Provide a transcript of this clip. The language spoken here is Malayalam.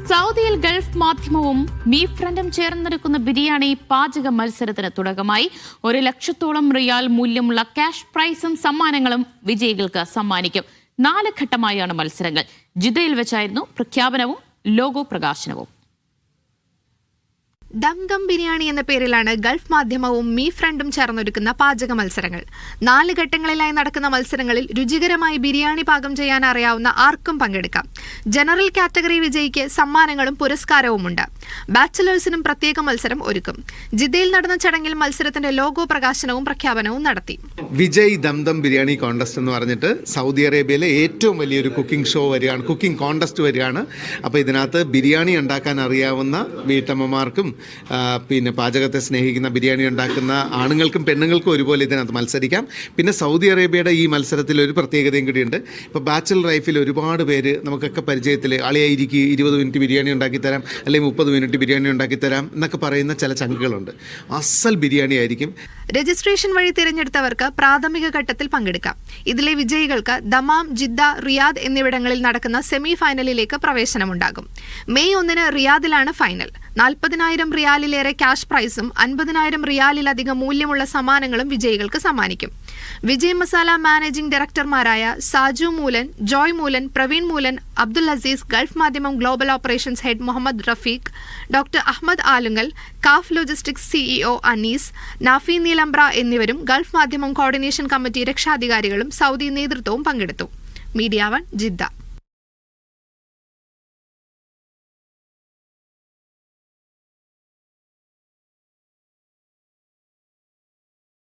സൗദിയിൽ ഗൾഫ് മാധ്യമവും മീ ഫ്രണ്ടും ചേർന്നെടുക്കുന്ന ബിരിയാണി പാചക മത്സരത്തിന് തുടക്കമായി. 1 ലക്ഷത്തോളം റിയാൽ മൂല്യമുള്ള ക്യാഷ് പ്രൈസും സമ്മാനങ്ങളും വിജയികൾക്ക് സമ്മാനിക്കും. 4 ഘട്ടമായാണ് മത്സരങ്ങൾ. ജിദ്ദയിൽ വെച്ചായിരുന്നു പ്രഖ്യാപനവും ലോഗോ പ്രകാശനവും. ദം ബിരിയാണി എന്ന പേരിലാണ് ഗൾഫ് മാധ്യമവും മീ ഫ്രണ്ടും ചേർന്നൊരുക്കുന്ന പാചക മത്സരങ്ങൾ. 4 ഘട്ടങ്ങളിലായി നടക്കുന്ന മത്സരങ്ങളിൽ രുചികരമായി ബിരിയാണി പാകം ചെയ്യാൻ അറിയാവുന്ന ആർക്കും പങ്കെടുക്കാം. ജനറൽ കാറ്റഗറി വിജയിക്ക് സമ്മാനങ്ങളും പുരസ്കാരവുമുണ്ട്. ബാച്ചിലേഴ്സിനും പ്രത്യേക മത്സരം ഒരുക്കും. ജിദ്ദയിൽ നടന്ന ചടങ്ങിൽ മത്സരത്തിന്റെ ലോഗോ പ്രകാശനവും പ്രഖ്യാപനവും നടത്തി. വിജയ് ദം ബിരിയാണി കോൺടെസ്റ്റ് എന്ന് പറഞ്ഞിട്ട് സൗദി അറേബ്യയിലെ ഏറ്റവും വലിയൊരു കുക്കിംഗ് ഷോ വരികയാണ്, കുക്കിംഗ് കോൺടെസ്റ്റ് വരികയാണ്. അപ്പോൾ ഇതിനകത്ത് ബിരിയാണി ഉണ്ടാക്കാൻ അറിയാവുന്ന വീട്ടമ്മമാർക്കും പിന്നെ പാചകത്തെ സ്നേഹിക്കുന്ന ബിരിയാണി ഉണ്ടാക്കുന്ന ആണുങ്ങൾക്കും പെണ്ണുങ്ങൾക്കും ഒരുപോലെ ഇതിനകത്ത് മത്സരിക്കാം. പിന്നെ സൗദി അറേബ്യയുടെ ഈ മത്സരത്തിൽ ഒരു പ്രത്യേകതയും കൂടിയുണ്ട്. ഇപ്പോൾ ബാച്ചലർ ലൈഫിൽ ഒരുപാട് പേര് നമുക്കൊക്കെ പരിചയത്തിൽ ആളിയായിരിക്കും 20 മിനിറ്റ് ബിരിയാണി ഉണ്ടാക്കിത്തരാം, അല്ലെങ്കിൽ 30 മിനിറ്റ് ബിരിയാണി ഉണ്ടാക്കിത്തരാം എന്നൊക്കെ പറയുന്ന ചില ചങ്കുകളുണ്ട്. അസൽ ബിരിയാണി ആയിരിക്കും. രജിസ്ട്രേഷൻ വഴി തിരഞ്ഞെടുത്തവർക്ക് പ്രാഥമിക ഘട്ടത്തിൽ പങ്കെടുക്കാം. ഇതിലെ വിജയികൾക്ക് ദമാം, ജിദ്ദ, റിയാദ് എന്നിവിടങ്ങളിൽ നടക്കുന്ന സെമി ഫൈനലിലേക്ക് പ്രവേശനമുണ്ടാകും. മെയ് 1 റിയാദിലാണ് ഫൈനൽ. 40,000 റിയാലിലേറെ ക്യാഷ് പ്രൈസും 50,000 റിയാലിലധികം മൂല്യമുള്ള സമ്മാനങ്ങളും വിജയികൾക്ക് സമ്മാനിക്കും. വിജയ് മസാല മാനേജിംഗ് ഡയറക്ടർമാരായ Saju Moolan, Joy Moolan, Praveen Moolan, Abdul Aziz, Gulf Madhyamam global operations head Muhammad Rafeeq, doctor Ahammed Alungal, Kaaf logistics CEO Anees, Nafi Nilambra എന്നിവരും ഗൾഫ് മാധ്യമം കോർഡിനേഷൻ കമ്മിറ്റി രക്ഷാധികാരികളും സൗദി നേതൃത്വവും പങ്കെടുത്തു. Media 1 Jeddah.